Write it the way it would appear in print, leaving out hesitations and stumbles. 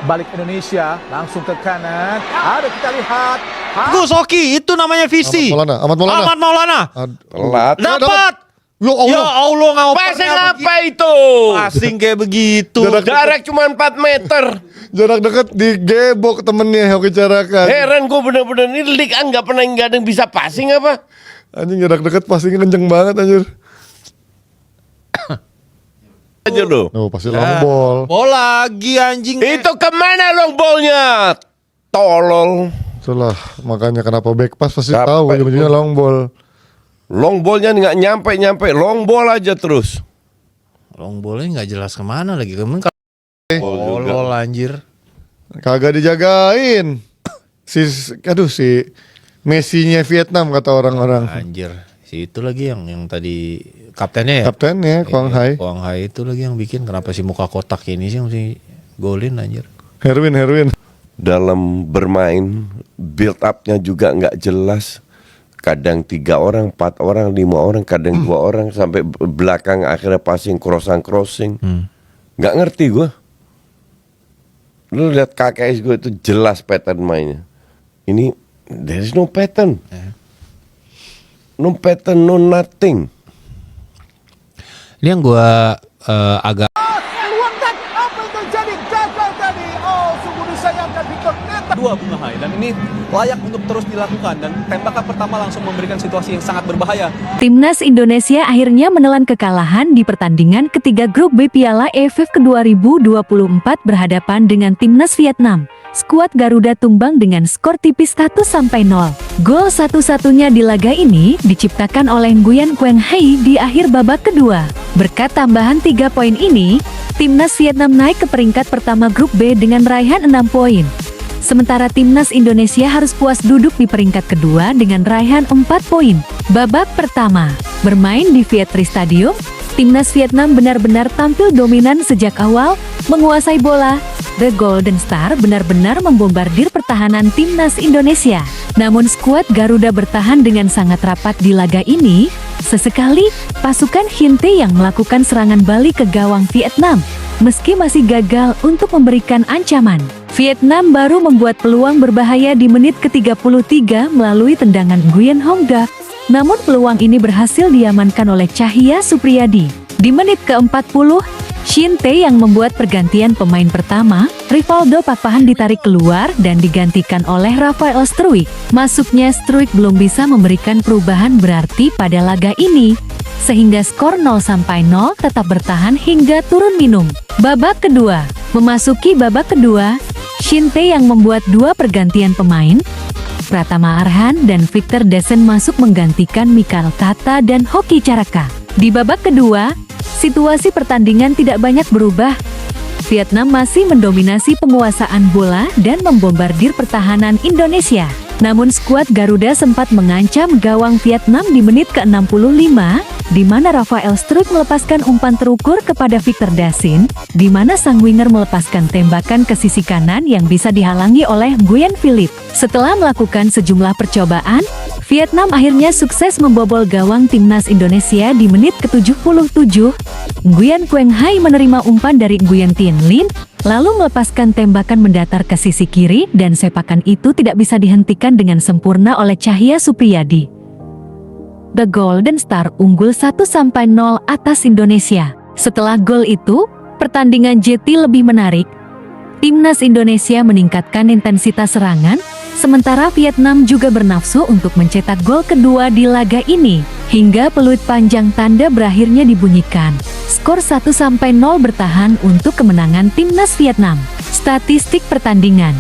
balik Indonesia langsung ke kanan. Ada kita lihat. Gus Oki, itu namanya visi. Ahmad Maulana. Ahmad Maulana. Telat. Dapat. Ya Ya Allah. Allah, Passing apa itu? Passing kayak begitu. Jarak cuma 4 meter. Jarak dekat digebok temennya Hoki Caraka. Heran gue bener-bener ini league nggak ada yang bisa passing apa? Anjing jarak dekat passingnya kenceng banget anjir. Aja lo. Oh pasti long ball. Bola lagi anjing. Itu kemana long ballnya? Tolol. Itulah makanya kenapa back pass pasti Capek tahu ujung-ujungnya long ball. Long ballnya nggak nyampe, long ball aja terus. Long bolanya nggak jelas kemana lagi. Kemana Ball juga. Tolol anjir. Kagak dijagain. Si Messi-nya Vietnam kata orang-orang. Anjir. Si itu lagi yang tadi kaptennya ya. Kaptennya Quang Hai. Quang Hai itu lagi yang bikin. Kenapa si muka kotak ini sih mesti golin anjir. Herwin. Dalam bermain build up-nya juga nggak jelas. Kadang 3 orang, 4 orang, 5 orang, kadang 2 orang sampai belakang akhirnya passing crossing. Nggak ngerti gue. Lu lihat KKS gue itu jelas pattern mainnya. Ini there is no pattern. No pattern, no nothing. Ini yang gua agak Peluang dan apa yang terjadi? Gagal tadi. Oh, sungguh disayangkan Victor Neta. Dua Bung Hai, dan ini layak untuk terus dilakukan, dan tembakan pertama langsung memberikan situasi yang sangat berbahaya. Timnas Indonesia akhirnya menelan kekalahan di pertandingan ketiga grup B Piala AFF ke-2024 berhadapan dengan Timnas Vietnam. Skuad Garuda tumbang dengan skor tipis 1-0. Gol satu-satunya di laga ini diciptakan oleh Nguyen Quang Hai di akhir babak kedua. Berkat tambahan 3 poin ini, Timnas Vietnam naik ke peringkat pertama grup B dengan raihan 6 poin. Sementara Timnas Indonesia harus puas duduk di peringkat kedua dengan raihan 4 poin. Babak pertama, bermain di Viet Tri Stadium, Timnas Vietnam benar-benar tampil dominan sejak awal, menguasai bola. The Golden Star benar-benar membombardir pertahanan Timnas Indonesia. Namun skuad Garuda bertahan dengan sangat rapat di laga ini. Sesekali, pasukan Hinte yang melakukan serangan balik ke gawang Vietnam, meski masih gagal untuk memberikan ancaman. Vietnam baru membuat peluang berbahaya di menit ke-33 melalui tendangan Nguyen Hong Dak. Namun peluang ini berhasil diamankan oleh Cahya Supriyadi. Di menit ke-40, Shin Tae yang membuat pergantian pemain pertama, Rivaldo Pakpahan ditarik keluar dan digantikan oleh Rafael Struijk. Masuknya Struijk belum bisa memberikan perubahan berarti pada laga ini, sehingga skor 0-0 tetap bertahan hingga turun minum. Babak kedua, memasuki babak kedua, Shin Tae yang membuat 2 pergantian pemain, Pratama Arhan dan Victor Desen masuk menggantikan Mikael Tata dan Hoki Caraka. Di babak kedua, situasi pertandingan tidak banyak berubah. Vietnam masih mendominasi penguasaan bola dan membombardir pertahanan Indonesia. Namun skuad Garuda sempat mengancam gawang Vietnam di menit ke-65, di mana Rafael Struijk melepaskan umpan terukur kepada Victor Dasin, di mana sang winger melepaskan tembakan ke sisi kanan yang bisa dihalangi oleh Nguyen Philip. Setelah melakukan sejumlah percobaan, Vietnam akhirnya sukses membobol gawang Timnas Indonesia di menit ke-77. Nguyen Quang Hai menerima umpan dari Nguyen Tien Linh, lalu melepaskan tembakan mendatar ke sisi kiri dan sepakan itu tidak bisa dihentikan dengan sempurna oleh Cahya Supriyadi. The Golden Star unggul 1-0 atas Indonesia. Setelah gol itu, pertandingan jadi lebih menarik. Timnas Indonesia meningkatkan intensitas serangan, sementara Vietnam juga bernafsu untuk mencetak gol kedua di laga ini. Hingga peluit panjang tanda berakhirnya dibunyikan. Skor 1-0 bertahan untuk kemenangan Timnas Vietnam. Statistik pertandingan.